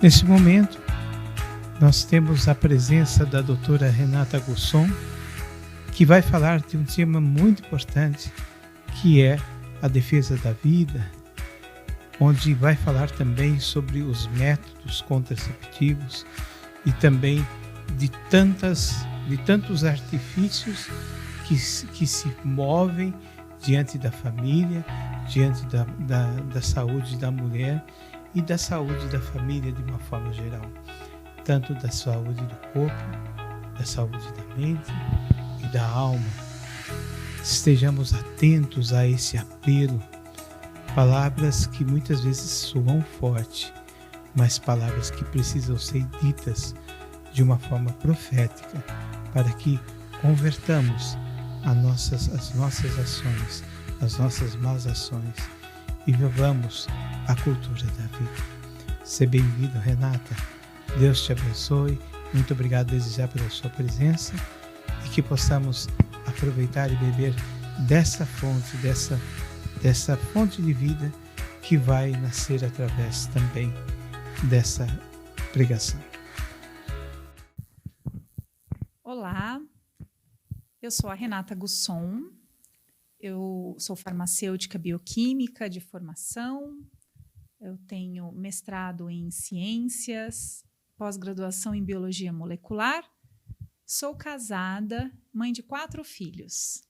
Nesse momento, nós temos a presença da doutora Renata Gusson, que vai falar de um tema muito importante, que é a defesa da vida, onde vai falar também sobre os métodos contraceptivos e também de tantos artifícios que se movem diante da família, diante da saúde da mulher e da saúde da família de uma forma geral, tanto da saúde do corpo, da saúde da mente e da alma. Estejamos atentos a esse apelo, palavras que muitas vezes soam forte, mas palavras que precisam ser ditas de uma forma profética, para que convertamos as nossas ações, as nossas más ações e vivamos a cultura da vida. Seja bem-vindo, Renata. Deus te abençoe. Muito obrigado desde já pela sua presença e que possamos aproveitar e beber dessa fonte de vida que vai nascer através também dessa pregação. Olá, eu sou a Renata Gusson, eu sou farmacêutica bioquímica de formação, eu tenho mestrado em ciências, pós-graduação em biologia molecular, sou casada, mãe de 4 filhos.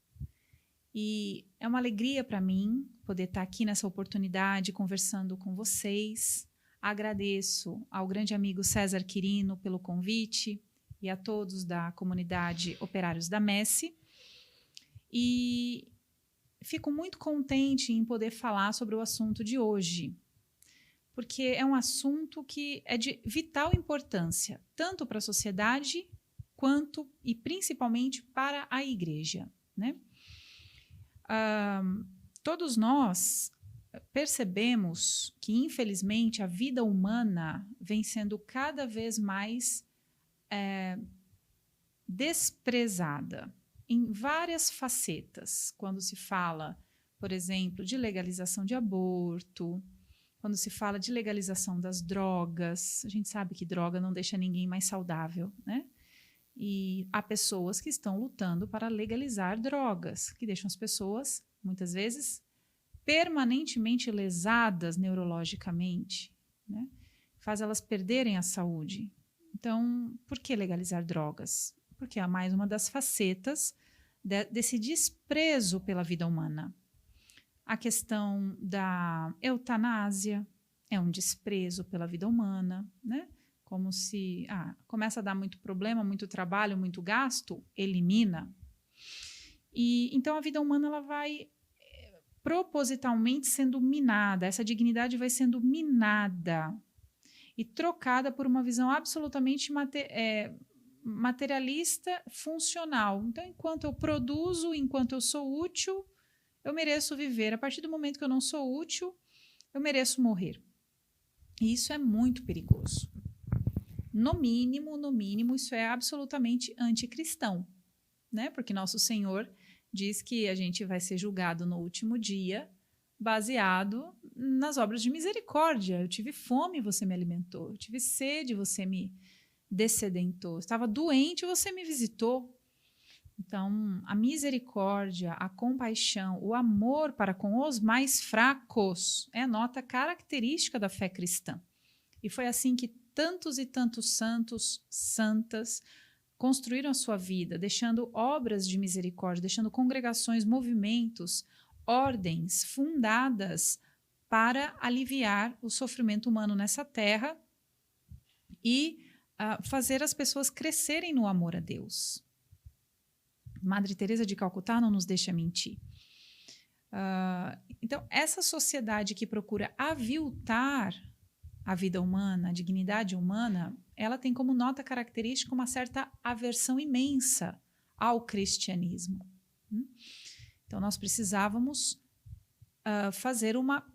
E é uma alegria para mim poder estar aqui nessa oportunidade conversando com vocês. Agradeço ao grande amigo César Quirino pelo convite e a todos da comunidade Operários da Messe. E fico muito contente em poder falar sobre o assunto de hoje, porque é um assunto que é de vital importância, tanto para a sociedade quanto e principalmente para a igreja, né? Todos nós percebemos que, infelizmente, a vida humana vem sendo cada vez mais desprezada em várias facetas. Quando se fala, por exemplo, de legalização de aborto, quando se fala de legalização das drogas, a gente sabe que droga não deixa ninguém mais saudável, né? E há pessoas que estão lutando para legalizar drogas, que deixam as pessoas, muitas vezes, permanentemente lesadas neurologicamente, né? Faz elas perderem a saúde. Então, por que legalizar drogas? Porque há mais uma das facetas desse desprezo pela vida humana. A questão da eutanásia é um desprezo pela vida humana, né? Como se começa a dar muito problema, muito trabalho, muito gasto, elimina. E então a vida humana ela vai propositalmente sendo minada, essa dignidade vai sendo minada e trocada por uma visão absolutamente materialista, funcional. Então, enquanto eu produzo, enquanto eu sou útil, eu mereço viver. A partir do momento que eu não sou útil, eu mereço morrer. E isso é muito perigoso. No mínimo, isso é absolutamente anticristão, né? Porque nosso Senhor diz que a gente vai ser julgado no último dia, baseado nas obras de misericórdia. Eu tive fome, você me alimentou. Eu tive sede, você me dessedentou. Eu estava doente, você me visitou. Então, a misericórdia, a compaixão, o amor para com os mais fracos é a nota característica da fé cristã. E foi assim que tantos e tantos santos, santas, construíram a sua vida, deixando obras de misericórdia, deixando congregações, movimentos, ordens fundadas para aliviar o sofrimento humano nessa terra e fazer as pessoas crescerem no amor a Deus. Madre Teresa de Calcutá não nos deixa mentir. Então, essa sociedade que procura aviltar a vida humana, a dignidade humana, ela tem como nota característica uma certa aversão imensa ao cristianismo. Então, nós precisávamos fazer uma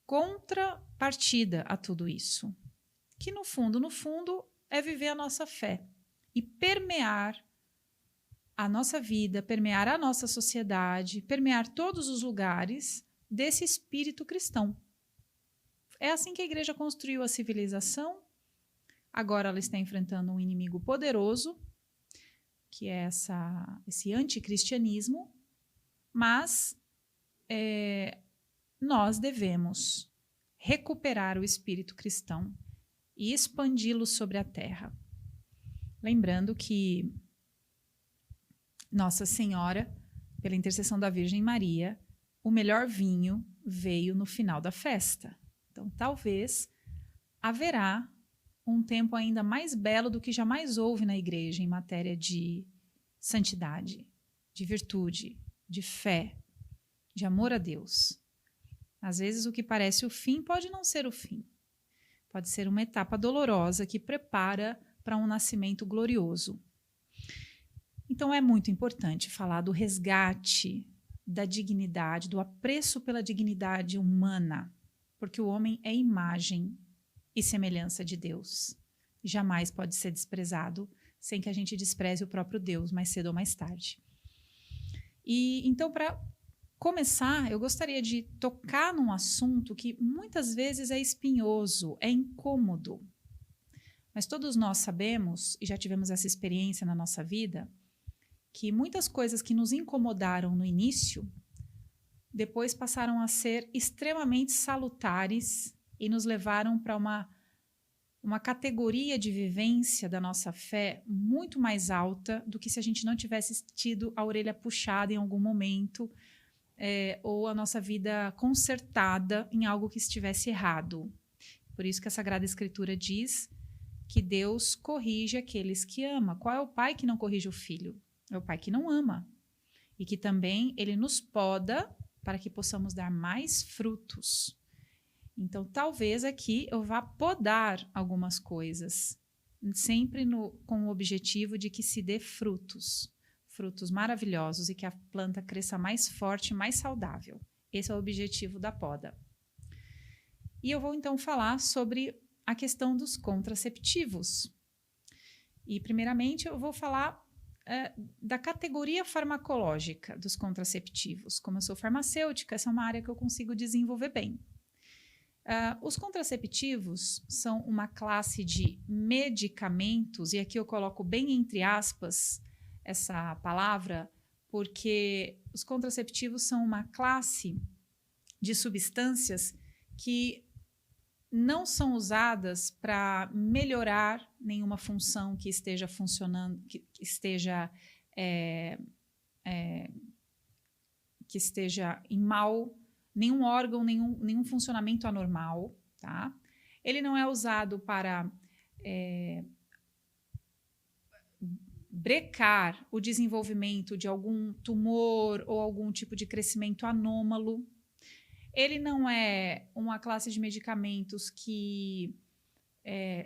contrapartida a tudo isso, que no fundo, é viver a nossa fé e permear a nossa vida, permear a nossa sociedade, permear todos os lugares desse espírito cristão. É assim que a igreja construiu a civilização. Agora ela está enfrentando um inimigo poderoso, que é esse anticristianismo, mas nós devemos recuperar o espírito cristão e expandi-lo sobre a terra. Lembrando que Nossa Senhora, pela intercessão da Virgem Maria, o melhor vinho veio no final da festa. Então, talvez haverá um tempo ainda mais belo do que jamais houve na igreja em matéria de santidade, de virtude, de fé, de amor a Deus. Às vezes o que parece o fim pode não ser o fim. Pode ser uma etapa dolorosa que prepara para um nascimento glorioso. Então é muito importante falar do resgate, da dignidade, do apreço pela dignidade humana, porque o homem é imagem e semelhança de Deus. Jamais pode ser desprezado sem que a gente despreze o próprio Deus, mais cedo ou mais tarde. E então, para começar, eu gostaria de tocar num assunto que muitas vezes é espinhoso, é incômodo. Mas todos nós sabemos, e já tivemos essa experiência na nossa vida, que muitas coisas que nos incomodaram no início, depois passaram a ser extremamente salutares e nos levaram para uma categoria de vivência da nossa fé muito mais alta do que se a gente não tivesse tido a orelha puxada em algum momento, ou a nossa vida consertada em algo que estivesse errado. Por isso que a Sagrada Escritura diz que Deus corrige aqueles que ama. Qual é o pai que não corrige o filho? É o pai que não ama. E que também ele nos poda para que possamos dar mais frutos. Então, talvez aqui eu vá podar algumas coisas, sempre com o objetivo de que se dê frutos maravilhosos e que a planta cresça mais forte, mais saudável. Esse é o objetivo da poda. E eu vou então falar sobre a questão dos contraceptivos. E, primeiramente, eu vou falar da categoria farmacológica dos contraceptivos. Como eu sou farmacêutica, essa é uma área que eu consigo desenvolver bem. Os contraceptivos são uma classe de medicamentos, e aqui eu coloco bem entre aspas essa palavra, porque os contraceptivos são uma classe de substâncias que não são usadas para melhorar nenhuma função que esteja funcionando, que esteja em mal, nenhum órgão, nenhum funcionamento anormal, tá? Ele não é usado para brecar o desenvolvimento de algum tumor ou algum tipo de crescimento anômalo. Ele não é uma classe de medicamentos que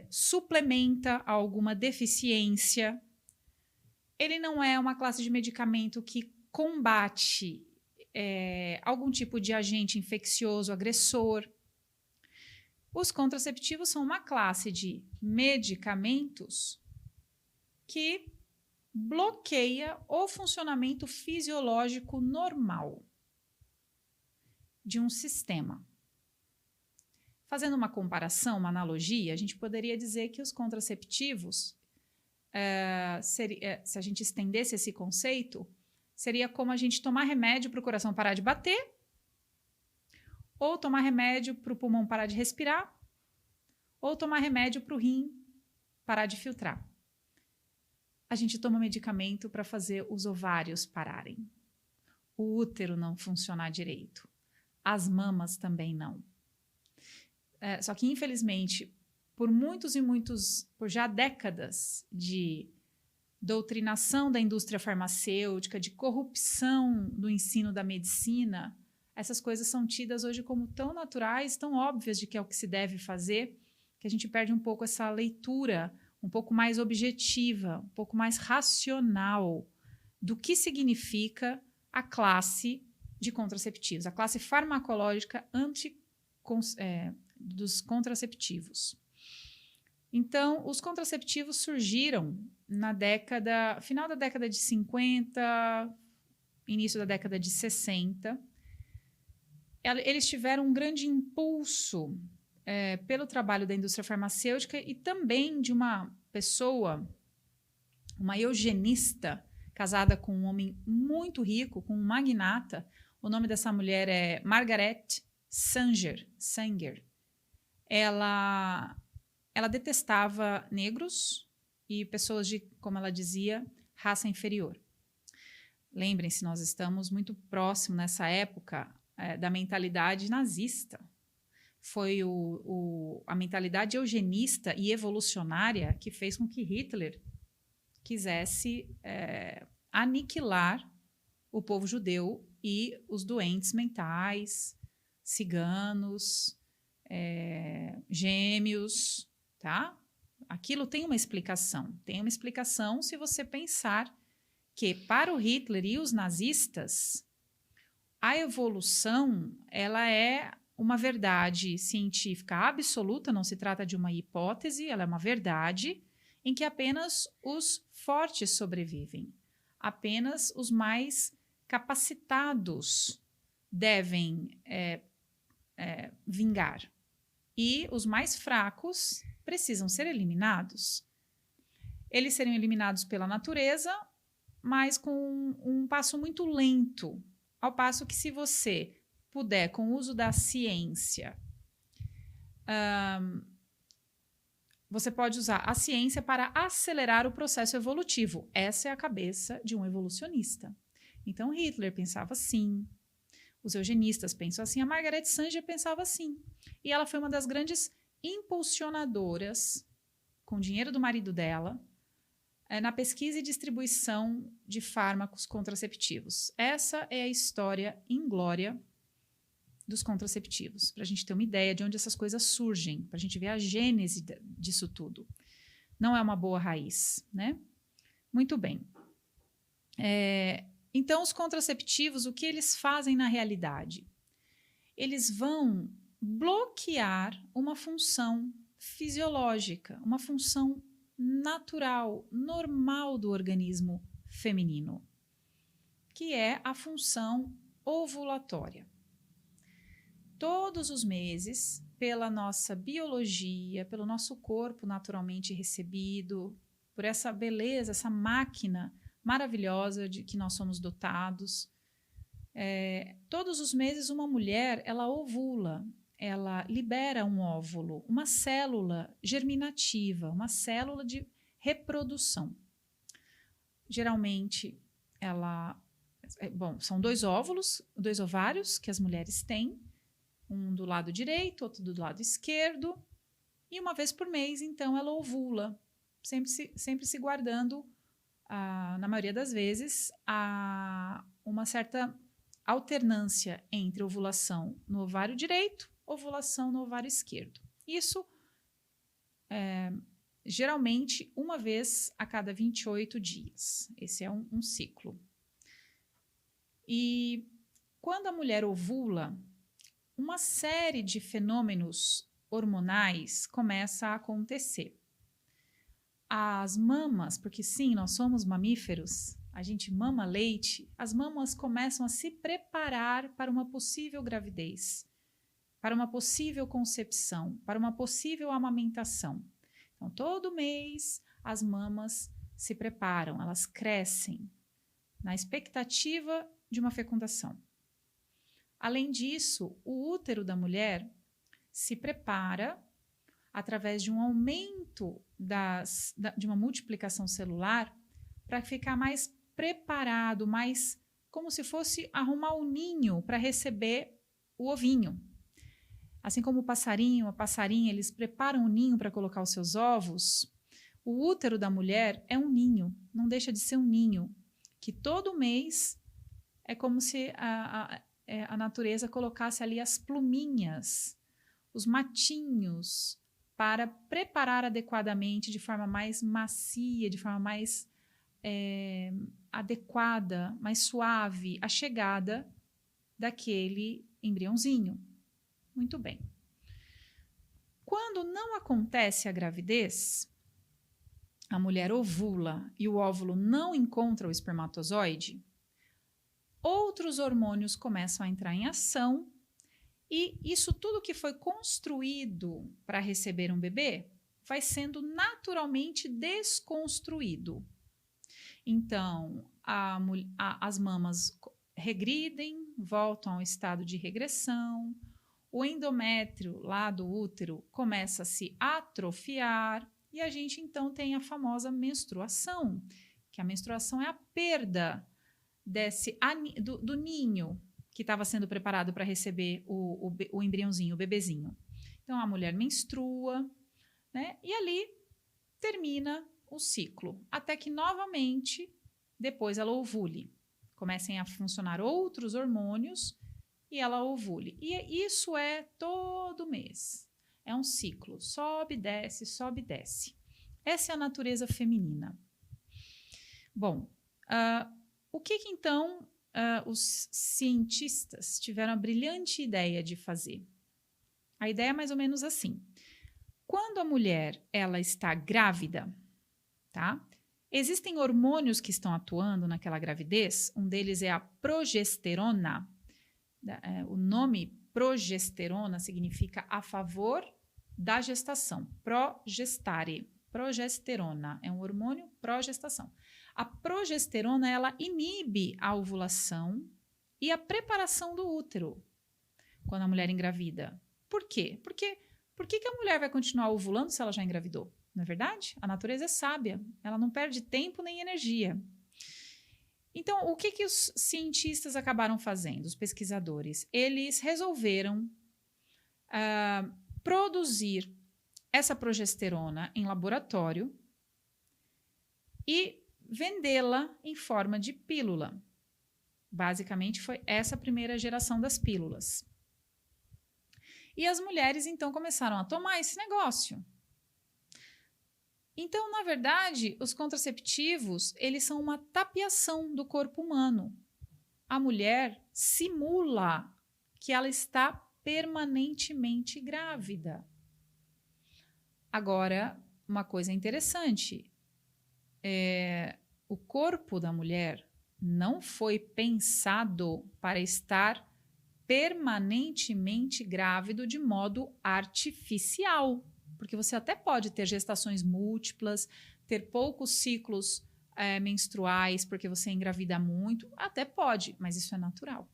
suplementa alguma deficiência. Ele não é uma classe de medicamento que combate algum tipo de agente infeccioso agressor. Os contraceptivos são uma classe de medicamentos que bloqueia o funcionamento fisiológico normal de um sistema. Fazendo uma comparação, uma analogia, a gente poderia dizer que os contraceptivos, se a gente estendesse esse conceito, seria como a gente tomar remédio para o coração parar de bater, ou tomar remédio para o pulmão parar de respirar, ou tomar remédio para o rim parar de filtrar. A gente toma medicamento para fazer os ovários pararem, o útero não funcionar direito, as mamas também não. Só que, infelizmente, por já décadas de doutrinação da indústria farmacêutica, de corrupção do ensino da medicina, essas coisas são tidas hoje como tão naturais, tão óbvias de que é o que se deve fazer, que a gente perde um pouco essa leitura um pouco mais objetiva, um pouco mais racional do que significa a classe de contraceptivos, a classe farmacológica dos contraceptivos. Então, os contraceptivos surgiram final da década de 50, início da década de 60. Eles tiveram um grande impulso pelo trabalho da indústria farmacêutica e também de uma pessoa, uma eugenista, casada com um homem muito rico, com um magnata. O nome dessa mulher é Margaret Sanger. Ela detestava negros e pessoas de, como ela dizia, raça inferior. Lembrem-se, nós estamos muito próximo nessa época da mentalidade nazista. Foi a mentalidade eugenista e evolucionária que fez com que Hitler quisesse aniquilar o povo judeu e os doentes mentais, ciganos, gêmeos, tá? Aquilo tem uma explicação. Tem uma explicação se você pensar que, para o Hitler e os nazistas, a evolução ela é uma verdade científica absoluta, não se trata de uma hipótese, ela é uma verdade em que apenas os fortes sobrevivem. Apenas os mais capacitados devem vingar. E os mais fracos precisam ser eliminados. Eles seriam eliminados pela natureza, mas com um passo muito lento. Ao passo que, se você puder, com o uso da ciência, você pode usar a ciência para acelerar o processo evolutivo. Essa é a cabeça de um evolucionista. Então, Hitler pensava assim, os eugenistas pensam assim, a Margaret Sanger pensava assim. E ela foi uma das grandes impulsionadoras, com o dinheiro do marido dela, na pesquisa e distribuição de fármacos contraceptivos. Essa é a história inglória dos contraceptivos, para a gente ter uma ideia de onde essas coisas surgem, para a gente ver a gênese disso tudo. Não é uma boa raiz, né? Muito bem. Então, os contraceptivos, o que eles fazem na realidade? Eles vão bloquear uma função fisiológica, uma função natural, normal do organismo feminino, que é a função ovulatória. Todos os meses, pela nossa biologia, pelo nosso corpo naturalmente recebido, por essa beleza, essa máquina maravilhosa de que nós somos dotados, todos os meses uma mulher, ela ovula, ela libera um óvulo, uma célula germinativa, uma célula de reprodução. Geralmente, são 2 óvulos, 2 ovários que as mulheres têm, um do lado direito, outro do lado esquerdo, e uma vez por mês, então, ela ovula, sempre se guardando, na maioria das vezes, uma certa alternância entre ovulação no ovário direito, ovulação no ovário esquerdo. Isso, geralmente, uma vez a cada 28 dias. Esse é um ciclo. E quando a mulher ovula, uma série de fenômenos hormonais começa a acontecer. As mamas, porque sim, nós somos mamíferos, a gente mama leite, as mamas começam a se preparar para uma possível gravidez, para uma possível concepção, para uma possível amamentação. Então, todo mês, as mamas se preparam, elas crescem na expectativa de uma fecundação. Além disso, o útero da mulher se prepara através de um aumento de uma multiplicação celular para ficar mais preparado, mais como se fosse arrumar um ninho para receber o ovinho. Assim como o passarinho, a passarinha, eles preparam o ninho para colocar os seus ovos, o útero da mulher é um ninho, não deixa de ser um ninho, que todo mês é como se a natureza colocasse ali as pluminhas, os matinhos, para preparar adequadamente, de forma mais macia, de forma mais adequada, mais suave, a chegada daquele embriãozinho. Muito bem. Quando não acontece a gravidez, a mulher ovula e o óvulo não encontra o espermatozoide, outros hormônios começam a entrar em ação E isso tudo que foi construído para receber um bebê vai sendo naturalmente desconstruído. Então, as mamas regridem, voltam ao estado de regressão, o endométrio lá do útero começa a se atrofiar e a gente então tem a famosa menstruação, que a menstruação é a perda do ninho que estava sendo preparado para receber o embriãozinho, o bebezinho. Então, a mulher menstrua, né? E ali termina o ciclo, até que novamente, depois ela ovule. Comecem a funcionar outros hormônios e ela ovule. E isso é todo mês. É um ciclo, sobe, desce, sobe, desce. Essa é a natureza feminina. Bom, o que então os cientistas tiveram a brilhante ideia de fazer? A ideia é mais ou menos assim. Quando a mulher ela está grávida, tá? Existem hormônios que estão atuando naquela gravidez. Um deles é a progesterona. O nome progesterona significa a favor da gestação. Progestare. Progesterona é um hormônio progestação. A progesterona ela inibe a ovulação e a preparação do útero quando a mulher engravida. Por quê? Por que a mulher vai continuar ovulando se ela já engravidou? Não é verdade? A natureza é sábia, ela não perde tempo nem energia. Então, o que os cientistas acabaram fazendo, os pesquisadores? Eles resolveram produzir essa progesterona em laboratório e vendê-la em forma de pílula. Basicamente, foi essa a primeira geração das pílulas. E as mulheres, então, começaram a tomar esse negócio. Então, na verdade, os contraceptivos, eles são uma tapeação do corpo humano. A mulher simula que ela está permanentemente grávida. Agora, uma coisa interessante, o corpo da mulher não foi pensado para estar permanentemente grávido de modo artificial. Porque você até pode ter gestações múltiplas, ter poucos ciclos menstruais, porque você engravida muito, até pode, mas isso é natural.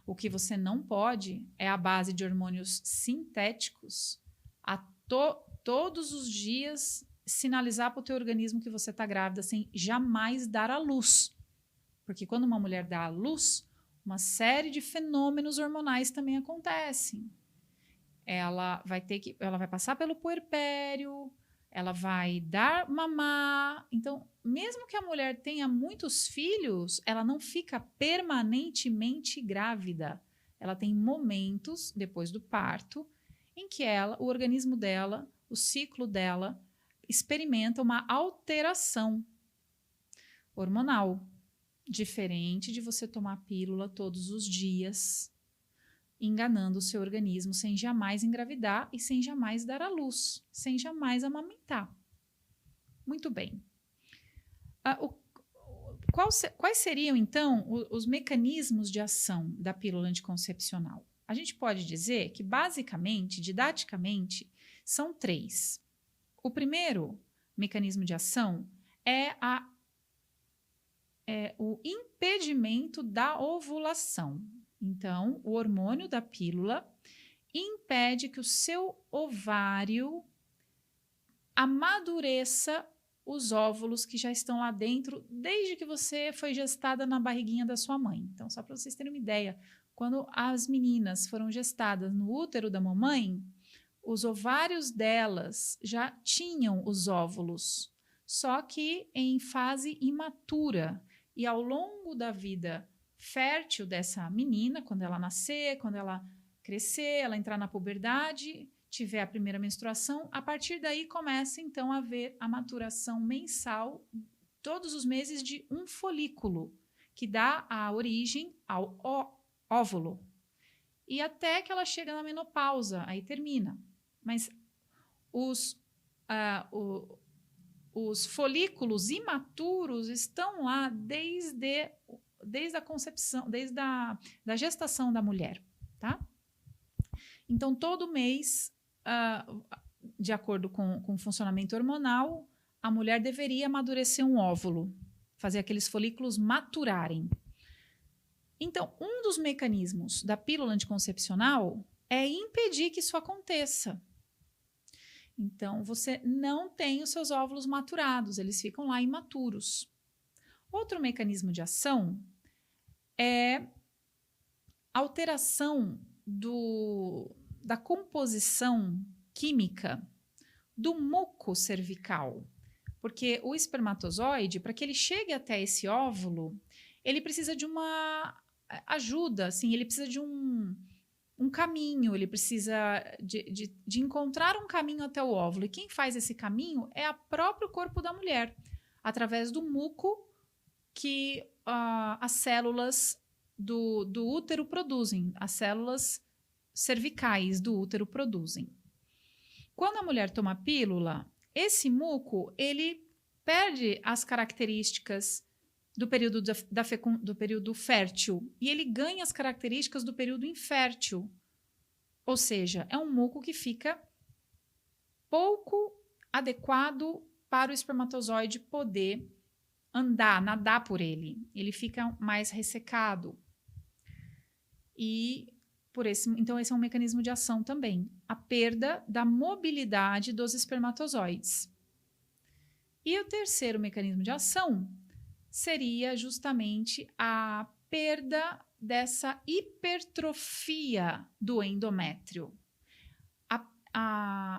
O que você não pode é a base de hormônios sintéticos todos os dias sinalizar para o teu organismo que você está grávida sem jamais dar à luz. Porque quando uma mulher dá à luz, uma série de fenômenos hormonais também acontecem. Ela vai passar pelo puerpério, ela vai dar mamar. Então, mesmo que a mulher tenha muitos filhos, ela não fica permanentemente grávida. Ela tem momentos depois do parto em que o organismo dela, o ciclo dela, experimenta uma alteração hormonal, diferente de você tomar pílula todos os dias, enganando o seu organismo sem jamais engravidar e sem jamais dar à luz, sem jamais amamentar. Muito bem. Quais seriam, então, os mecanismos de ação da pílula anticoncepcional? A gente pode dizer que, basicamente, didaticamente, são 3. O primeiro mecanismo de ação é o impedimento da ovulação. Então, o hormônio da pílula impede que o seu ovário amadureça os óvulos que já estão lá dentro desde que você foi gestada na barriguinha da sua mãe. Então, só para vocês terem uma ideia, quando as meninas foram gestadas no útero da mamãe, os ovários delas já tinham os óvulos, só que em fase imatura. E ao longo da vida fértil dessa menina, quando ela nascer, quando ela crescer, ela entrar na puberdade, tiver a primeira menstruação, a partir daí começa então a haver a maturação mensal, todos os meses, de um folículo, que dá a origem ao óvulo. E até que ela chega na menopausa, aí termina. Mas os folículos imaturos estão lá desde a concepção, desde a gestação da mulher, tá? Então, todo mês, de acordo com o funcionamento hormonal, a mulher deveria amadurecer um óvulo, fazer aqueles folículos maturarem. Então, um dos mecanismos da pílula anticoncepcional é impedir que isso aconteça. Então, você não tem os seus óvulos maturados, eles ficam lá imaturos. Outro mecanismo de ação é alteração da composição química do muco cervical. Porque o espermatozoide, para que ele chegue até esse óvulo, ele precisa de uma ajuda, assim, ele precisa de um caminho, ele precisa de encontrar um caminho até o óvulo. E quem faz esse caminho é o próprio corpo da mulher, através do muco que as células do útero produzem, as células cervicais do útero produzem. Quando a mulher toma pílula, esse muco, ele perde as características do período, do período fértil e ele ganha as características do período infértil. Ou seja, é um muco que fica pouco adequado para o espermatozoide poder nadar por ele. Ele fica mais ressecado. Então, esse é um mecanismo de ação também. A perda da mobilidade dos espermatozoides. E o terceiro mecanismo de ação seria justamente a perda dessa hipertrofia do endométrio.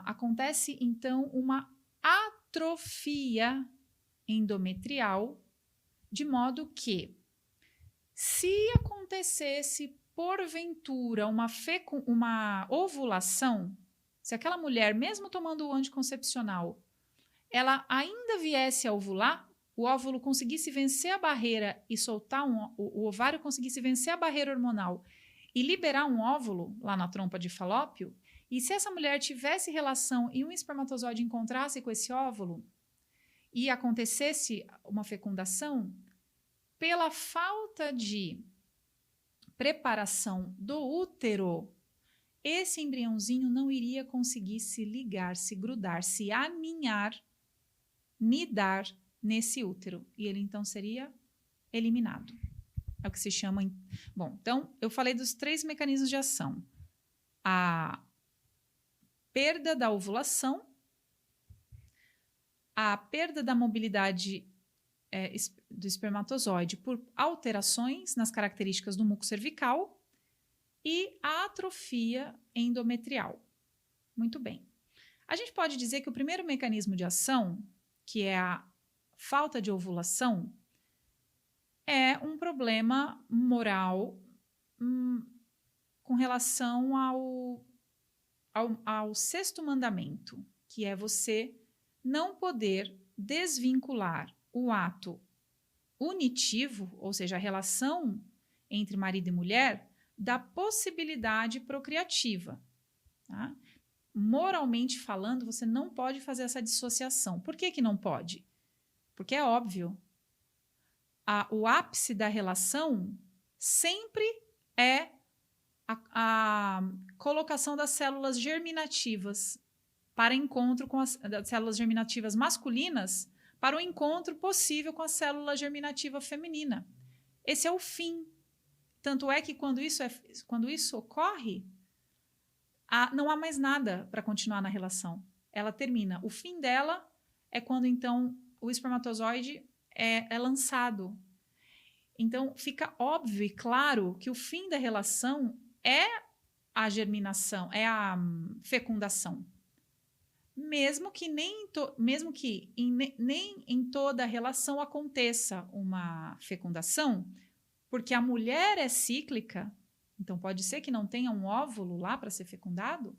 Acontece, então, uma atrofia endometrial, de modo que, se acontecesse, porventura, uma ovulação, se aquela mulher, mesmo tomando o anticoncepcional, ela ainda viesse a ovular, o óvulo conseguisse vencer a barreira e soltar o ovário conseguisse vencer a barreira hormonal e liberar um óvulo lá na trompa de Falópio, e se essa mulher tivesse relação e um espermatozoide encontrasse com esse óvulo e acontecesse uma fecundação, pela falta de preparação do útero, esse embriãozinho não iria conseguir se ligar, se grudar, se aninhar, nidar nesse útero. E ele, então, seria eliminado. É o que se chama... Bom, então, eu falei dos 3 mecanismos de ação. A perda da ovulação, a perda da mobilidade do espermatozoide por alterações nas características do muco cervical e a atrofia endometrial. Muito bem. A gente pode dizer que o primeiro mecanismo de ação, que é a falta de ovulação, é um problema moral com relação ao 6º mandamento, que é você não poder desvincular o ato unitivo, ou seja, a relação entre marido e mulher, da possibilidade procriativa. Tá? Moralmente falando, você não pode fazer essa dissociação. Por que não pode? Porque é óbvio. O ápice da relação sempre é a colocação das células germinativas para encontro com das células germinativas masculinas para o encontro possível com a célula germinativa feminina. Esse é o fim. Tanto é que quando isso ocorre, não há mais nada para continuar na relação. Ela termina. O fim dela é quando, então, o espermatozoide é lançado. Então, fica óbvio e claro que o fim da relação é a germinação, é a fecundação. Mesmo que nem em toda relação aconteça uma fecundação, porque a mulher é cíclica, então pode ser que não tenha um óvulo lá para ser fecundado,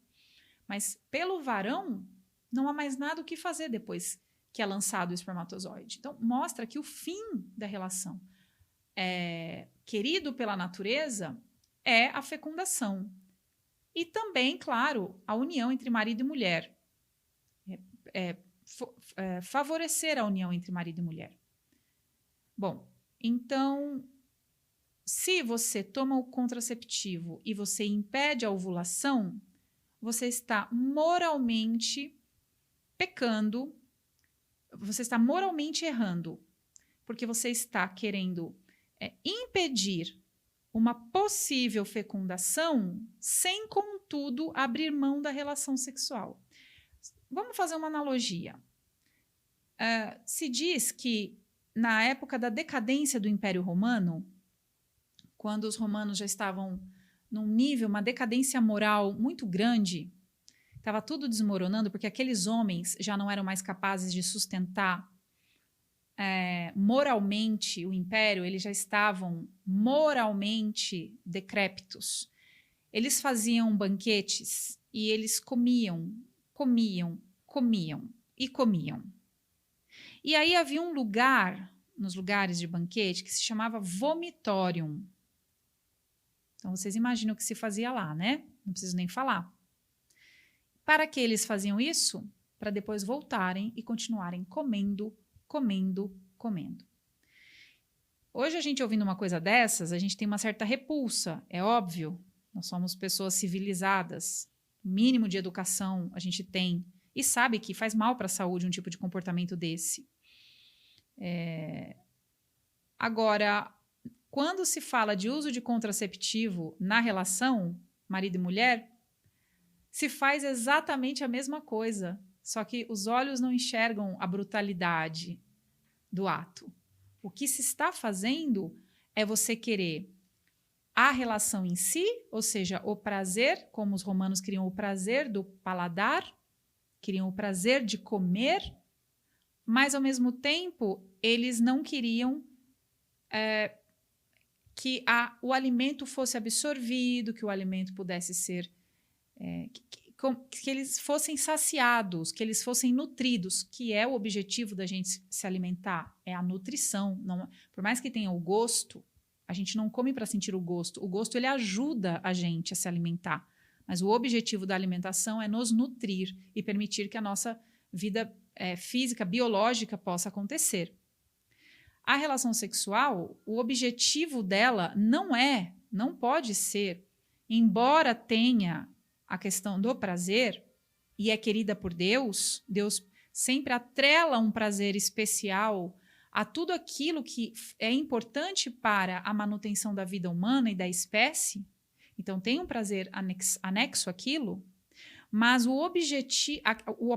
mas pelo varão não há mais nada o que fazer depois que é lançado o espermatozoide. Então mostra que o fim da relação querido pela natureza é a fecundação. E também, claro, a união entre marido e mulher. Favorecer a união entre marido e mulher. Bom, então, se você toma o contraceptivo e você impede a ovulação, você está moralmente pecando, você está moralmente errando, porque você está querendo impedir uma possível fecundação sem, contudo, abrir mão da relação sexual. Vamos fazer uma analogia. Se diz que, na época da decadência do Império Romano, quando os romanos já estavam num nível, uma decadência moral muito grande, estava tudo desmoronando, porque aqueles homens já não eram mais capazes de sustentar moralmente o império, eles já estavam moralmente decrépitos. Eles faziam banquetes e eles comiam. E aí havia um lugar, nos lugares de banquete, que se chamava vomitorium. Então, vocês imaginam o que se fazia lá, né? Não preciso nem falar. Para que eles faziam isso? Para depois voltarem e continuarem comendo. Hoje, a gente ouvindo uma coisa dessas, a gente tem uma certa repulsa, é óbvio. Nós somos pessoas civilizadas. O mínimo de educação a gente tem. E sabe que faz mal para a saúde um tipo de comportamento desse. Agora, quando se fala de uso de contraceptivo na relação marido e mulher, se faz exatamente a mesma coisa, só que os olhos não enxergam a brutalidade do ato. O que se está fazendo é você querer a relação em si, ou seja, o prazer, como os romanos queriam o prazer do paladar, queriam o prazer de comer, mas, ao mesmo tempo, eles não queriam que o alimento fosse absorvido, que o alimento pudesse ser... que eles fossem saciados, que eles fossem nutridos, que é o objetivo da gente se alimentar, é a nutrição. Não, por mais que tenha o gosto, a gente não come para sentir o gosto. O gosto, ele ajuda a gente a se alimentar. Mas o objetivo da alimentação é nos nutrir e permitir que a nossa vida física, biológica possa acontecer. A relação sexual, o objetivo dela não pode ser, embora tenha a questão do prazer, e é querida por Deus, Deus sempre atrela um prazer especial a tudo aquilo que é importante para a manutenção da vida humana e da espécie. Então, tem um prazer anexo àquilo, mas o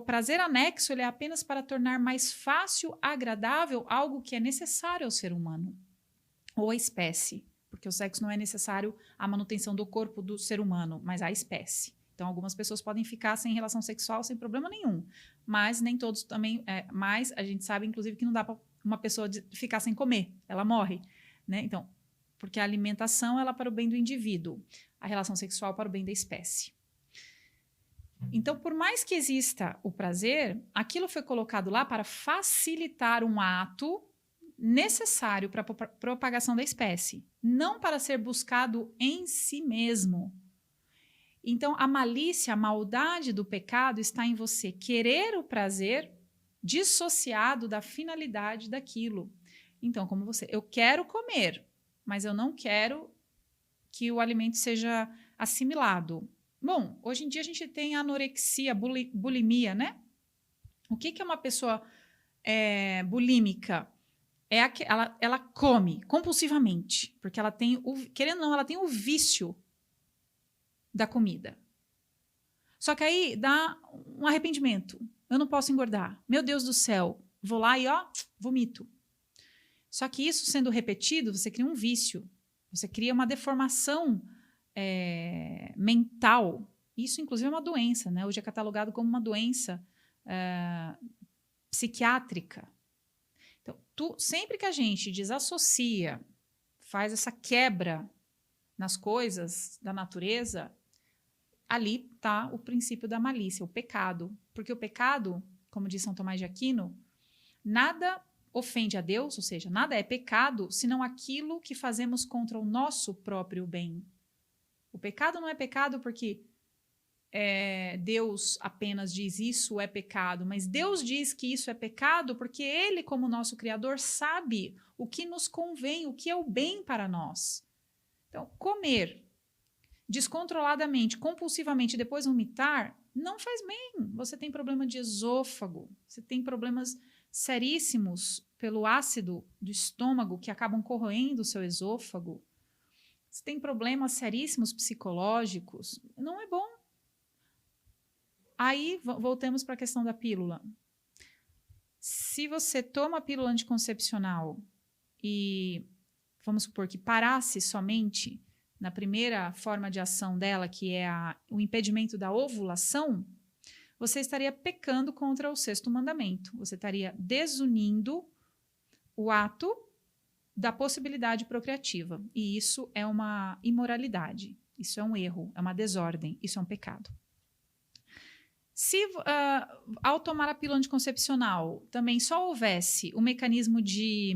prazer anexo ele é apenas para tornar mais fácil, agradável, algo que é necessário ao ser humano ou à espécie, porque o sexo não é necessário à manutenção do corpo do ser humano, mas à espécie. Então, algumas pessoas podem ficar sem relação sexual sem problema nenhum, mas nem todos também. Mas a gente sabe, inclusive, que não dá para uma pessoa ficar sem comer, ela morre, né? Então, porque a alimentação ela é para o bem do indivíduo, a relação sexual para o bem da espécie. Então, por mais que exista o prazer, aquilo foi colocado lá para facilitar um ato necessário para a propagação da espécie, não para ser buscado em si mesmo. Então, a malícia, a maldade do pecado está em você querer o prazer dissociado da finalidade daquilo. Então, como eu quero comer, mas eu não quero que o alimento seja assimilado. Bom, hoje em dia a gente tem anorexia, bulimia, né? O que é uma pessoa bulímica? Ela come compulsivamente, porque ela tem, querendo ou não, ela tem o vício da comida. Só que aí dá um arrependimento. Eu não posso engordar. Meu Deus do céu. Vou lá e vomito. Só que isso sendo repetido, você cria um vício. Você cria uma deformação mental. Isso, inclusive, é uma doença, né? Hoje é catalogado como uma doença psiquiátrica. Então, sempre que a gente desassocia, faz essa quebra nas coisas da natureza, ali está o princípio da malícia, o pecado. Porque o pecado, como diz São Tomás de Aquino, nada ofende a Deus, ou seja, nada é pecado, senão aquilo que fazemos contra o nosso próprio bem. O pecado não é pecado porque Deus apenas diz isso é pecado, mas Deus diz que isso é pecado porque Ele, como nosso Criador, sabe o que nos convém, o que é o bem para nós. Então, comer descontroladamente, compulsivamente, depois vomitar, não faz bem. Você tem problema de esôfago, você tem problemas seríssimos pelo ácido do estômago que acabam corroendo o seu esôfago. Você tem problemas seríssimos psicológicos. Não é bom. Aí, voltamos para a questão da pílula. Se você toma a pílula anticoncepcional e, vamos supor que parasse somente na primeira forma de ação dela, que é o impedimento da ovulação, você estaria pecando contra o sexto mandamento. Você estaria desunindo o ato da possibilidade procriativa. E isso é uma imoralidade, isso é um erro, é uma desordem, isso é um pecado. Se ao tomar a pílula anticoncepcional também só houvesse o mecanismo de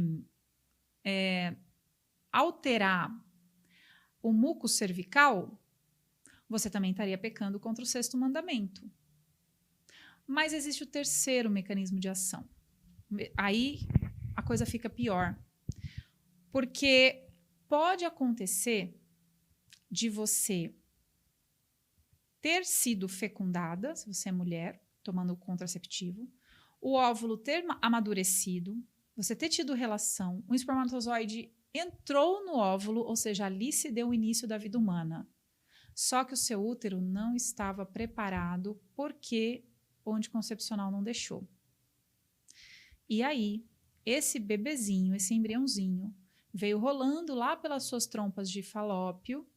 alterar o muco cervical, você também estaria pecando contra o sexto mandamento. Mas existe o terceiro mecanismo de ação. Aí a coisa fica pior. Porque pode acontecer de você ter sido fecundada, se você é mulher, tomando contraceptivo, o óvulo ter amadurecido, você ter tido relação, um espermatozoide entrou no óvulo, ou seja, ali se deu o início da vida humana. Só que o seu útero não estava preparado porque o anticoncepcional não deixou. E aí, esse bebezinho, esse embriãozinho, veio rolando lá pelas suas trompas de falópio,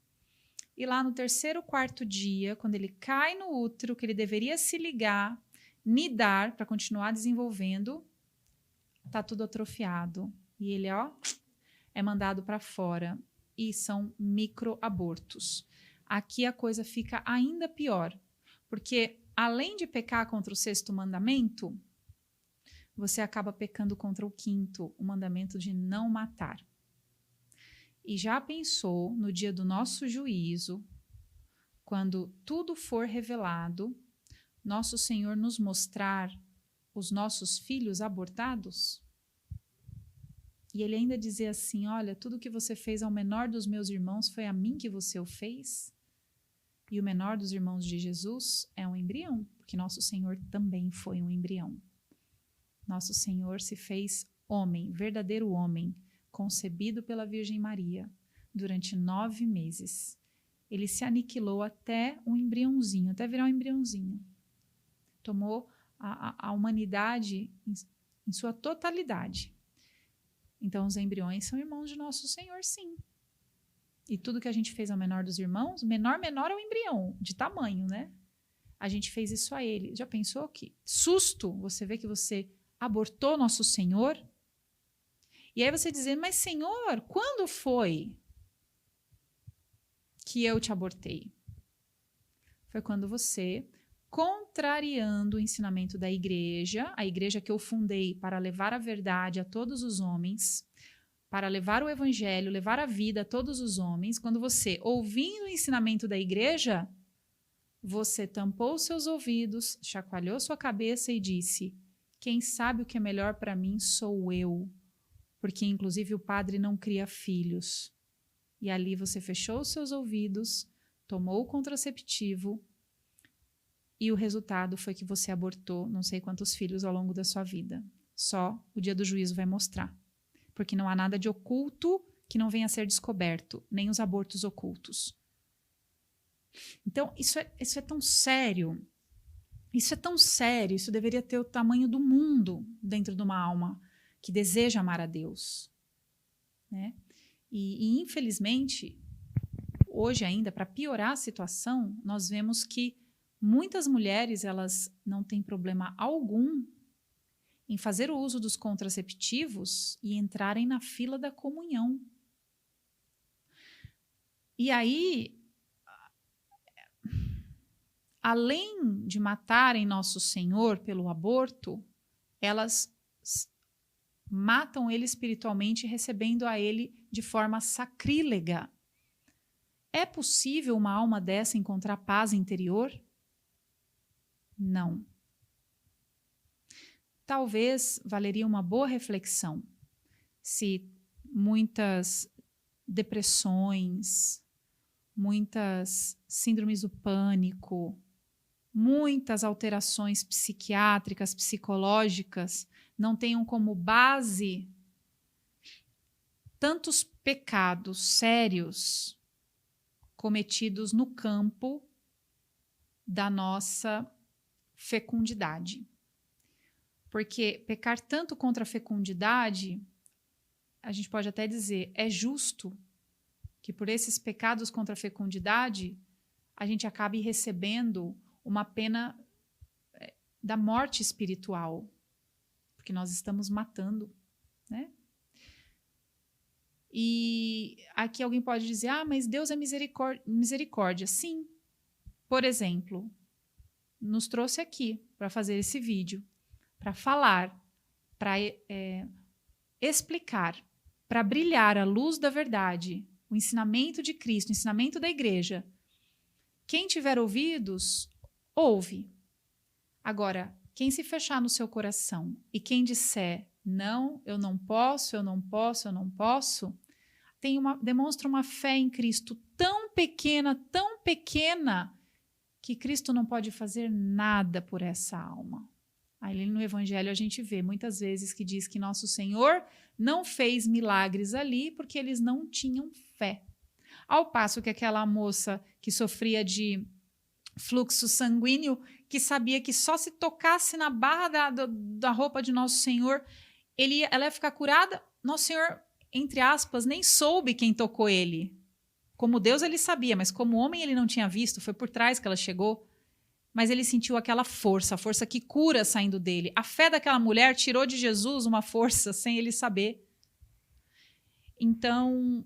e lá no terceiro, quarto dia, quando ele cai no útero, que ele deveria se ligar, nidar para continuar desenvolvendo, tá tudo atrofiado. E ele, é mandado para fora. E são microabortos. Aqui a coisa fica ainda pior, porque além de pecar contra o sexto mandamento, você acaba pecando contra o quinto, o mandamento de não matar. E já pensou no dia do nosso juízo, quando tudo for revelado, nosso Senhor nos mostrar os nossos filhos abortados? E ele ainda dizer assim, olha, tudo que você fez ao menor dos meus irmãos foi a mim que você o fez? E o menor dos irmãos de Jesus é um embrião, porque nosso Senhor também foi um embrião. Nosso Senhor se fez homem, verdadeiro homem, concebido pela Virgem Maria, durante 9 meses. Ele se aniquilou até um embriãozinho, até virar um embriãozinho. Tomou a humanidade em sua totalidade. Então, os embriões são irmãos de nosso Senhor, sim. E tudo que a gente fez ao menor dos irmãos, menor é o embrião, de tamanho, né? A gente fez isso a ele. Já pensou que susto você vê que você abortou nosso Senhor? E aí você dizer, mas Senhor, quando foi que eu te abortei? Foi quando você, contrariando o ensinamento da igreja, a igreja que eu fundei para levar a verdade a todos os homens, para levar o evangelho, levar a vida a todos os homens, quando você, ouvindo o ensinamento da igreja, você tampou seus ouvidos, chacoalhou sua cabeça e disse, quem sabe o que é melhor para mim sou eu, porque inclusive o padre não cria filhos. E ali você fechou os seus ouvidos, tomou o contraceptivo e o resultado foi que você abortou não sei quantos filhos ao longo da sua vida. Só o dia do juízo vai mostrar. Porque não há nada de oculto que não venha a ser descoberto, nem os abortos ocultos. Então, isso é tão sério. Isso é tão sério, isso deveria ter o tamanho do mundo dentro de uma alma que deseja amar a Deus. Né? E infelizmente, hoje ainda, para piorar a situação, nós vemos que muitas mulheres elas não têm problema algum em fazer o uso dos contraceptivos e entrarem na fila da comunhão. E aí, além de matarem nosso Senhor pelo aborto, elas matam ele espiritualmente, recebendo a ele de forma sacrílega. É possível uma alma dessa encontrar paz interior? Não. Talvez valeria uma boa reflexão se muitas depressões, muitas síndromes do pânico, muitas alterações psiquiátricas, psicológicas, não tenham como base tantos pecados sérios cometidos no campo da nossa fecundidade. Porque pecar tanto contra a fecundidade, a gente pode até dizer, é justo que por esses pecados contra a fecundidade a gente acabe recebendo uma pena da morte espiritual, porque nós estamos matando, né? E aqui alguém pode dizer, mas Deus é misericórdia. Sim. Por exemplo, nos trouxe aqui para fazer esse vídeo, para falar, para explicar, para brilhar a luz da verdade, o ensinamento de Cristo, o ensinamento da igreja. Quem tiver ouvidos, ouve. Agora, quem se fechar no seu coração e quem disser, não, eu não posso, eu não posso, eu não posso, demonstra uma fé em Cristo tão pequena, que Cristo não pode fazer nada por essa alma. Ali no Evangelho a gente vê muitas vezes que diz que nosso Senhor não fez milagres ali porque eles não tinham fé. Ao passo que aquela moça que sofria de fluxo sanguíneo, que sabia que só se tocasse na barra da roupa de Nosso Senhor, ela ia ficar curada. Nosso Senhor, entre aspas, nem soube quem tocou ele. Como Deus ele sabia, mas como homem ele não tinha visto, foi por trás que ela chegou. Mas ele sentiu aquela força, a força que cura saindo dele. A fé daquela mulher tirou de Jesus uma força sem ele saber. Então,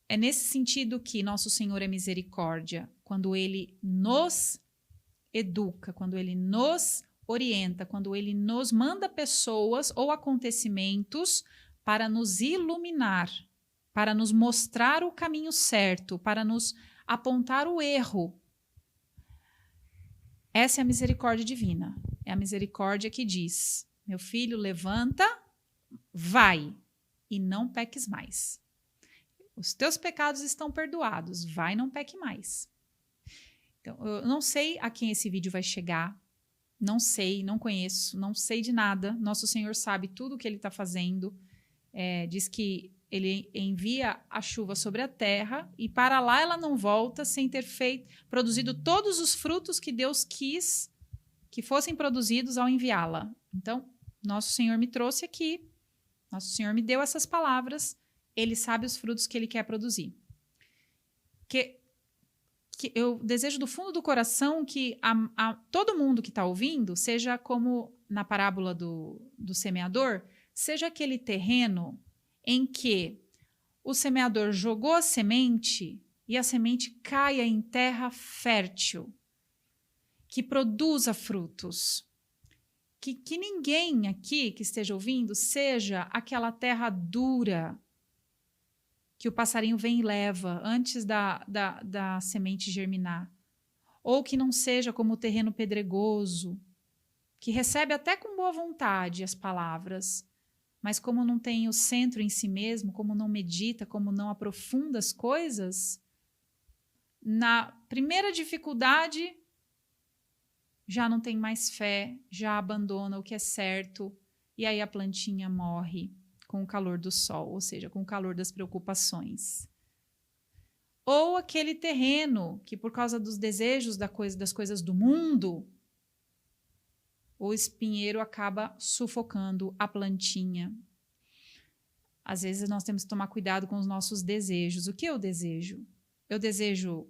é nesse sentido que Nosso Senhor é misericórdia, quando Ele nos educa, quando Ele nos orienta, quando Ele nos manda pessoas ou acontecimentos para nos iluminar, para nos mostrar o caminho certo, para nos apontar o erro. Essa é a misericórdia divina. É a misericórdia que diz, meu filho, levanta, vai, e não peques mais. Os teus pecados estão perdoados, vai, não peque mais. Então, eu não sei a quem esse vídeo vai chegar, não sei, não conheço, não sei de nada. Nosso Senhor sabe tudo o que Ele está fazendo. Diz que Ele envia a chuva sobre a terra e para lá ela não volta sem ter produzido todos os frutos que Deus quis que fossem produzidos ao enviá-la. Então, Nosso Senhor me trouxe aqui, Nosso Senhor me deu essas palavras, Ele sabe os frutos que Ele quer produzir. Que eu desejo do fundo do coração que todo mundo que está ouvindo, seja como na parábola do semeador, seja aquele terreno em que o semeador jogou a semente e a semente caia em terra fértil, que produza frutos. Que ninguém aqui que esteja ouvindo seja aquela terra dura que o passarinho vem e leva antes da semente germinar. Ou que não seja como o terreno pedregoso, que recebe até com boa vontade as palavras, mas como não tem o centro em si mesmo, como não medita, como não aprofunda as coisas, na primeira dificuldade já não tem mais fé, já abandona o que é certo, e aí a plantinha morre com o calor do sol, ou seja, com o calor das preocupações. Ou aquele terreno que, por causa dos desejos das coisas do mundo, o espinheiro acaba sufocando a plantinha. Às vezes nós temos que tomar cuidado com os nossos desejos. O que eu desejo? Eu desejo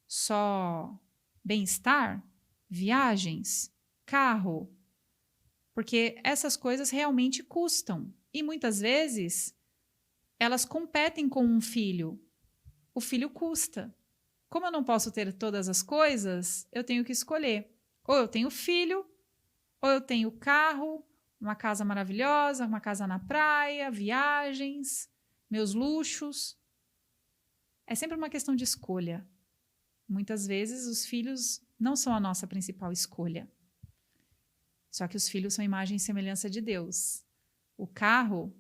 só bem-estar? Viagens? Carro? Porque essas coisas realmente custam. E muitas vezes elas competem com um filho. O filho custa. Como eu não posso ter todas as coisas, eu tenho que escolher. Ou eu tenho filho, ou eu tenho carro, uma casa maravilhosa, uma casa na praia, viagens, meus luxos. É sempre uma questão de escolha. Muitas vezes os filhos não são a nossa principal escolha. Só que os filhos são imagem e semelhança de Deus. O carro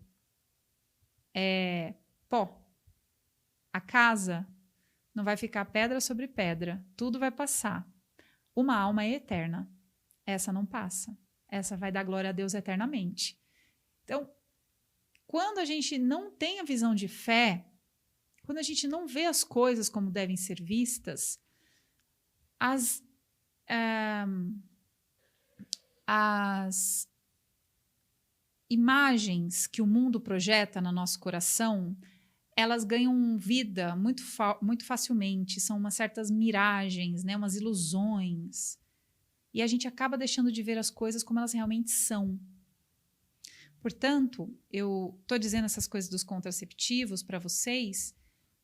é pó. A casa Não vai ficar pedra sobre pedra. Tudo vai passar. Uma alma é eterna. Essa não passa. Essa vai dar glória a Deus eternamente. Então, quando a gente não tem a visão de fé, quando a gente não vê as coisas como devem ser vistas, as imagens que o mundo projeta no nosso coração, elas ganham vida muito facilmente, são umas certas miragens, né, umas ilusões, e a gente acaba deixando de ver as coisas como elas realmente são. Portanto, eu estou dizendo essas coisas dos contraceptivos para vocês,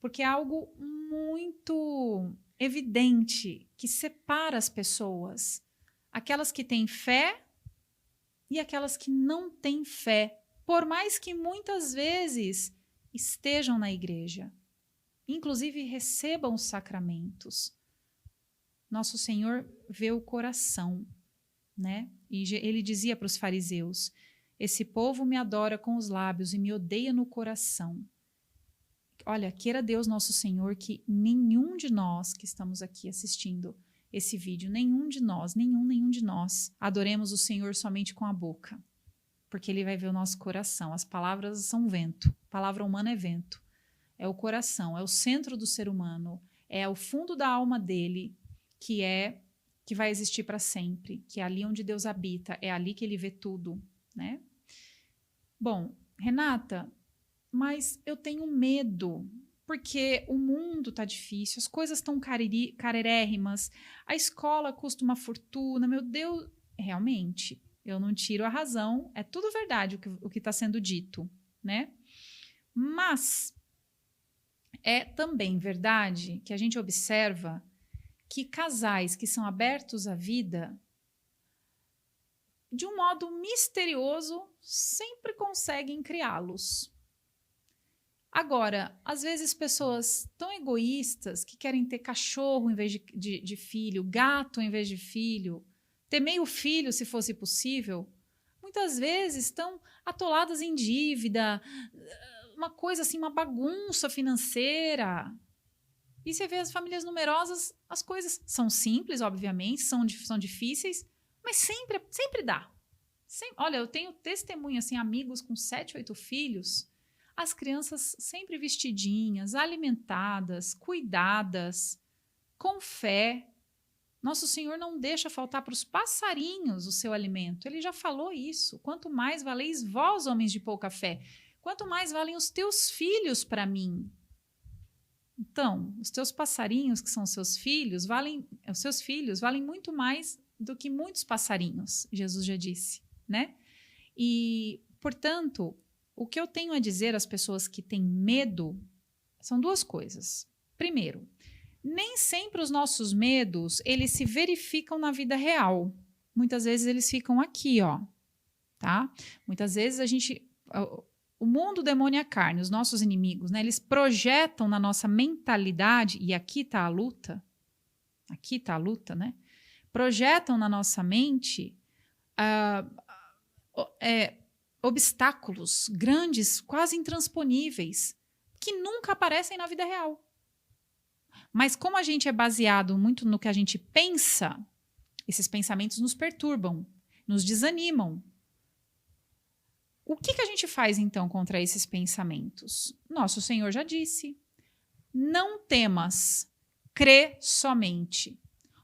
porque é algo muito evidente que separa as pessoas, aquelas que têm fé e aquelas que não têm fé, por mais que muitas vezes estejam na igreja, inclusive recebam os sacramentos. Nosso Senhor vê o coração, né? E ele dizia para os fariseus: esse povo me adora com os lábios e me odeia no coração. Olha, queira Deus nosso Senhor que nenhum de nós que estamos aqui assistindo esse vídeo, nenhum de nós adoremos o Senhor somente com a boca, porque Ele vai ver o nosso coração. As palavras são vento, a palavra humana é vento, é o coração, é o centro do ser humano, é o fundo da alma dele que vai existir para sempre, que é ali onde Deus habita, é ali que Ele vê tudo, né? Bom, Renata, mas eu tenho medo, porque o mundo está difícil, as coisas estão carérrimas, a escola custa uma fortuna, meu Deus, realmente, eu não tiro a razão, é tudo verdade o que está sendo dito, né? Mas é também verdade que a gente observa que casais que são abertos à vida, de um modo misterioso, sempre conseguem criá-los. Agora, às vezes pessoas tão egoístas que querem ter cachorro em vez de filho, gato em vez de filho, ter meio filho se fosse possível, muitas vezes estão atoladas em dívida, uma coisa assim, uma bagunça financeira. E você vê as famílias numerosas, as coisas são simples, obviamente, são difíceis, mas sempre dá. Olha, eu tenho testemunho, assim, amigos com 7, 8 filhos, as crianças sempre vestidinhas, alimentadas, cuidadas, com fé. Nosso Senhor não deixa faltar para os passarinhos o seu alimento. Ele já falou isso. Quanto mais valeis vós, homens de pouca fé, quanto mais valem os teus filhos para mim. Então, os teus passarinhos, que são os seus filhos, valem muito mais do que muitos passarinhos, Jesus já disse, né? E, portanto, o que eu tenho a dizer às pessoas que têm medo são duas coisas. Primeiro, nem sempre os nossos medos, eles se verificam na vida real. Muitas vezes eles ficam aqui, ó, tá? Muitas vezes o mundo, o demônio e a carne, os nossos inimigos, né? Eles projetam na nossa mentalidade, e aqui está a luta, né? Projetam na nossa mente obstáculos grandes, quase intransponíveis, que nunca aparecem na vida real. Mas como a gente é baseado muito no que a gente pensa, esses pensamentos nos perturbam, nos desanimam. O que a gente faz, então, contra esses pensamentos? Nosso Senhor já disse: não temas, crê somente.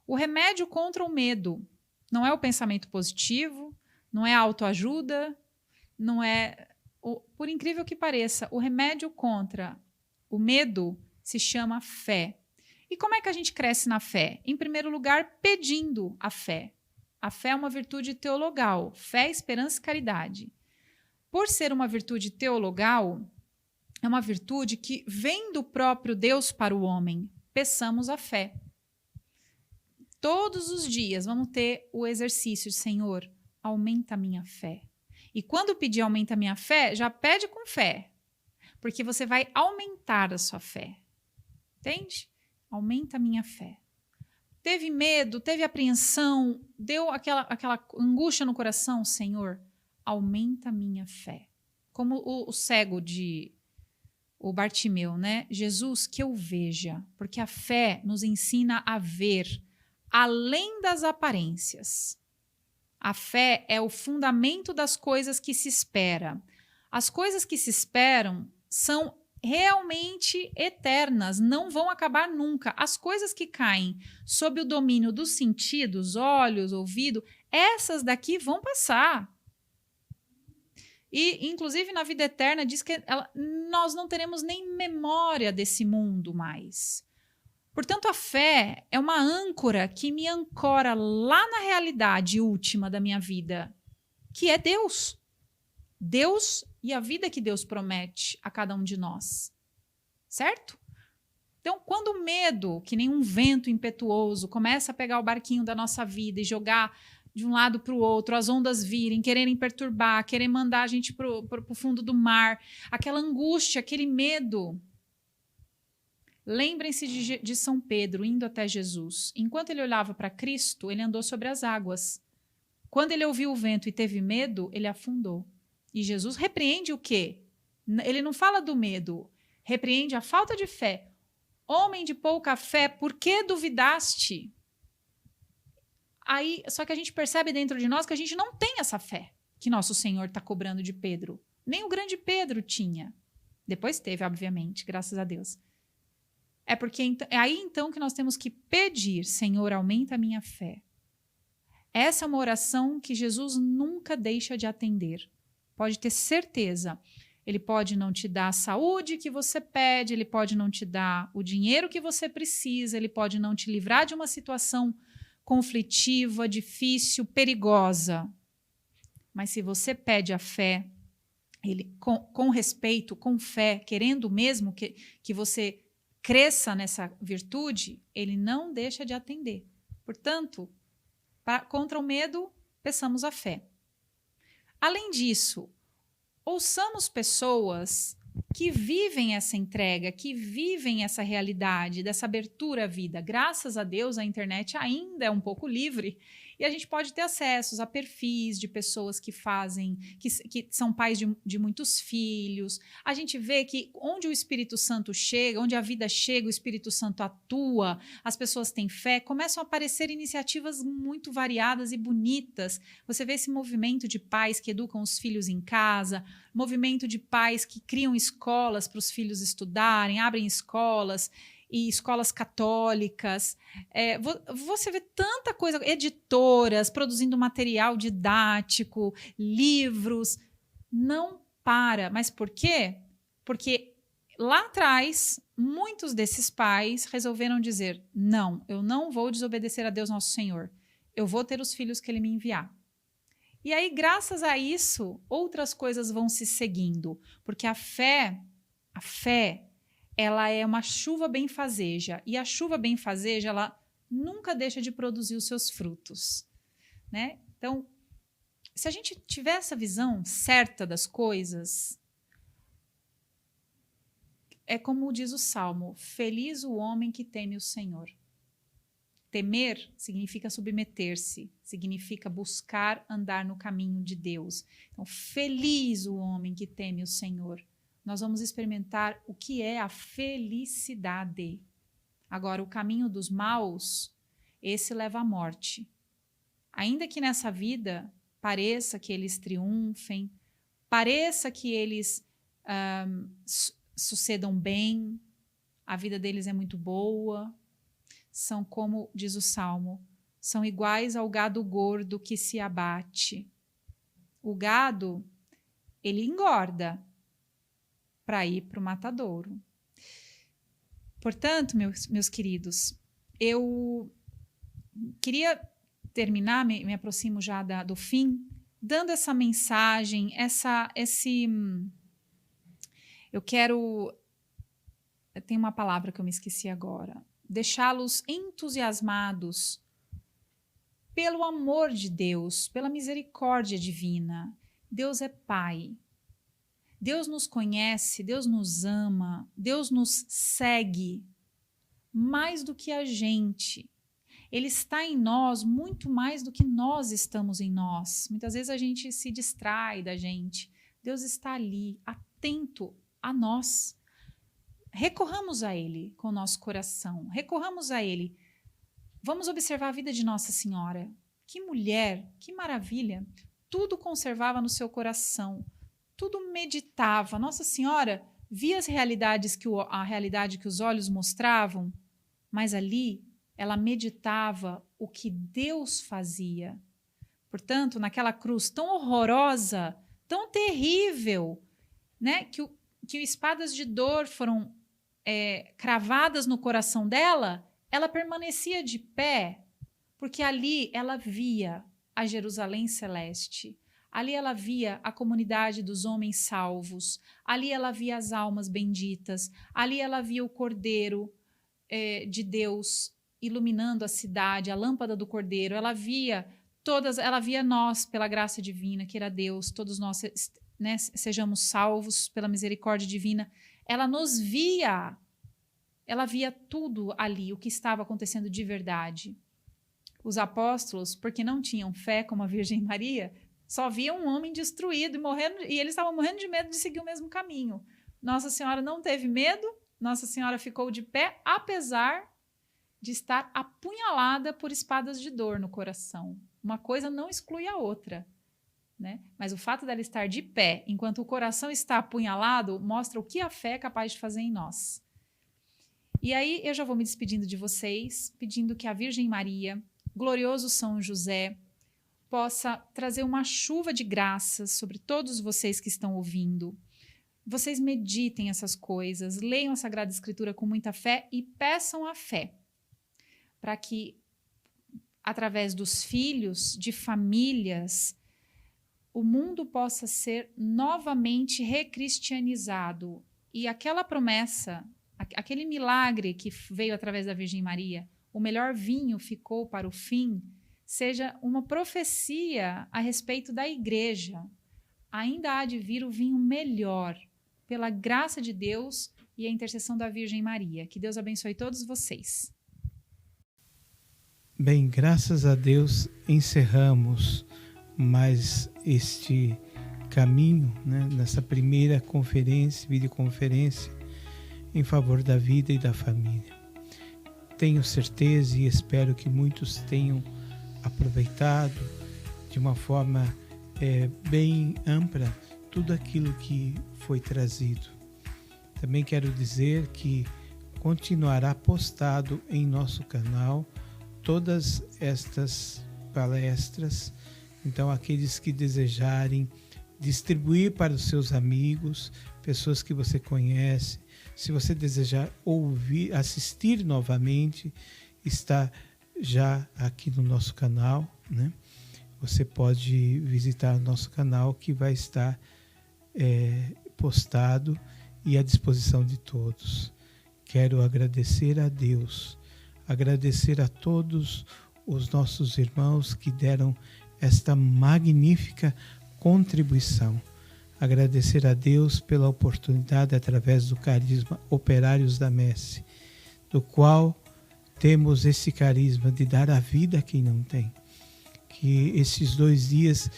O remédio contra o medo não é o pensamento positivo, não é a autoajuda, não é... Por incrível que pareça, o remédio contra o medo se chama fé. E como é que a gente cresce na fé? Em primeiro lugar, pedindo a fé. A fé é uma virtude teologal, fé, esperança e caridade. Por ser uma virtude teologal, é uma virtude que vem do próprio Deus para o homem. Peçamos a fé. Todos os dias vamos ter o exercício de: Senhor, aumenta a minha fé. E quando pedir aumenta a minha fé, já pede com fé, porque você vai aumentar a sua fé. Entende? Aumenta a minha fé. Teve medo, teve apreensão, deu aquela angústia no coração, Senhor, aumenta a minha fé. Como o cego o Bartimeu, né? Jesus, que eu veja, porque a fé nos ensina a ver além das aparências. A fé é o fundamento das coisas que se espera. As coisas que se esperam são realmente eternas, não vão acabar nunca. As coisas que caem sob o domínio dos sentidos, olhos, ouvido, essas daqui vão passar. E, inclusive, na vida eterna, diz que nós não teremos nem memória desse mundo mais. Portanto, a fé é uma âncora que me ancora lá na realidade última da minha vida, que é Deus. Deus e a vida que Deus promete a cada um de nós. Certo? Então, quando o medo, que nem um vento impetuoso, começa a pegar o barquinho da nossa vida e jogar de um lado para o outro, as ondas virem, quererem perturbar, querer mandar a gente para o fundo do mar, aquela angústia, aquele medo. Lembrem-se de São Pedro indo até Jesus. Enquanto ele olhava para Cristo, ele andou sobre as águas. Quando ele ouviu o vento e teve medo, ele afundou. E Jesus repreende o quê? Ele não fala do medo, repreende a falta de fé. Homem de pouca fé, por que duvidaste? Aí, só que a gente percebe dentro de nós que a gente não tem essa fé que nosso Senhor está cobrando de Pedro. Nem o grande Pedro tinha. Depois teve, obviamente, graças a Deus. É aí então que nós temos que pedir, Senhor, aumenta a minha fé. Essa é uma oração que Jesus nunca deixa de atender. Pode ter certeza. Ele pode não te dar a saúde que você pede, ele pode não te dar o dinheiro que você precisa, ele pode não te livrar de uma situação conflitiva, difícil, perigosa. Mas se você pede a fé, ele, com respeito, com fé, querendo mesmo que você cresça nessa virtude, ele não deixa de atender. Portanto, contra o medo, peçamos a fé. Além disso, ouçamos pessoas que vivem essa entrega, que vivem essa realidade, dessa abertura à vida. Graças a Deus, a internet ainda é um pouco livre e a gente pode ter acessos a perfis de pessoas que fazem, que são pais de muitos filhos. A gente vê que onde o Espírito Santo chega, onde a vida chega, o Espírito Santo atua, as pessoas têm fé, começam a aparecer iniciativas muito variadas e bonitas. Você vê esse movimento de pais que educam os filhos em casa, movimento de pais que criam escolas para os filhos estudarem, abrem escolas e escolas católicas. Você vê tanta coisa, editoras produzindo material didático, livros. Não para. Mas por quê? Porque lá atrás, muitos desses pais resolveram dizer: não, eu não vou desobedecer a Deus nosso Senhor. Eu vou ter os filhos que Ele me enviar. E aí, graças a isso, outras coisas vão se seguindo, porque a fé, ela é uma chuva benfazeja, e a chuva benfazeja, ela nunca deixa de produzir os seus frutos, né? Então, se a gente tiver essa visão certa das coisas, é como diz o Salmo: feliz o homem que teme o Senhor. Temer significa submeter-se, significa buscar andar no caminho de Deus. Então, feliz o homem que teme o Senhor. Nós vamos experimentar o que é a felicidade. Agora, o caminho dos maus, esse leva à morte. Ainda que nessa vida pareça que eles triunfem, pareça que eles sucedam bem, a vida deles é muito boa, são como diz o Salmo, são iguais ao gado gordo que se abate. O gado, ele engorda para ir para o matadouro. Portanto, meus queridos, eu queria terminar, me aproximo já do fim, dando essa mensagem, eu tenho uma palavra que eu me esqueci agora, deixá-los entusiasmados pelo amor de Deus, pela misericórdia divina. Deus é Pai. Deus nos conhece, Deus nos ama, Deus nos segue mais do que a gente. Ele está em nós muito mais do que nós estamos em nós. Muitas vezes a gente se distrai da gente. Deus está ali, atento a nós. recorramos a Ele com o nosso coração, recorramos a Ele. Vamos observar a vida de Nossa Senhora. Que mulher, que maravilha! Tudo conservava no seu coração, tudo meditava. Nossa Senhora via as realidades a realidade que os olhos mostravam, mas ali ela meditava o que Deus fazia. Portanto, naquela cruz tão horrorosa, tão terrível, né, que espadas de dor foram cravadas no coração dela, ela permanecia de pé, porque ali ela via a Jerusalém celeste. Ali ela via a comunidade dos homens salvos. Ali ela via as almas benditas. Ali ela via o Cordeiro de Deus iluminando a cidade, a lâmpada do Cordeiro. Ela via nós pela graça divina, que era Deus, todos nós, né, sejamos salvos pela misericórdia divina. Ela nos via. Ela via tudo ali, o que estava acontecendo de verdade. Os apóstolos, porque não tinham fé como a Virgem Maria, só viam um homem destruído e eles estavam morrendo de medo de seguir o mesmo caminho. Nossa Senhora não teve medo, Nossa Senhora ficou de pé, apesar de estar apunhalada por espadas de dor no coração. Uma coisa não exclui a outra, né? Mas o fato dela estar de pé, enquanto o coração está apunhalado, mostra o que a fé é capaz de fazer em nós. E aí eu já vou me despedindo de vocês, pedindo que a Virgem Maria, glorioso São José, possa trazer uma chuva de graças sobre todos vocês que estão ouvindo. Vocês meditem essas coisas, leiam a Sagrada Escritura com muita fé e peçam a fé, para que, através dos filhos, de famílias, o mundo possa ser novamente recristianizado. E aquela promessa, aquele milagre que veio através da Virgem Maria, o melhor vinho ficou para o fim, seja uma profecia a respeito da igreja. Ainda há de vir o vinho melhor, pela graça de Deus e a intercessão da Virgem Maria. Que Deus abençoe todos vocês. Bem, graças a Deus encerramos mais este caminho, né, nessa primeira videoconferência em favor da vida e da família. Tenho certeza e espero que muitos tenham aproveitado de uma forma bem ampla tudo aquilo que foi trazido. Também quero dizer que continuará postado em nosso canal todas estas palestras. Então, aqueles que desejarem distribuir para os seus amigos, pessoas que você conhece, se você desejar assistir novamente, está já aqui no nosso canal, né? Você pode visitar o nosso canal, que vai estar postado e à disposição de todos. Quero agradecer a Deus, agradecer a todos os nossos irmãos que deram esta magnífica contribuição. Agradecer a Deus pela oportunidade, através do carisma Operários da Messe, do qual temos esse carisma de dar a vida a quem não tem. Que esses 2 dias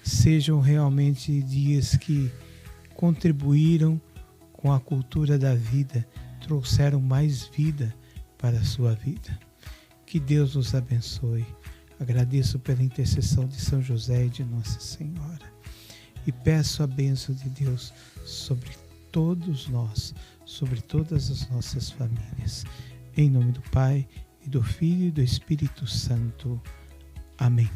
sejam realmente dias que contribuíram com a cultura da vida, trouxeram mais vida para a sua vida. Que Deus nos abençoe. Agradeço pela intercessão de São José e de Nossa Senhora. E peço a bênção de Deus sobre todos nós, sobre todas as nossas famílias. Em nome do Pai, e do Filho e do Espírito Santo. Amém.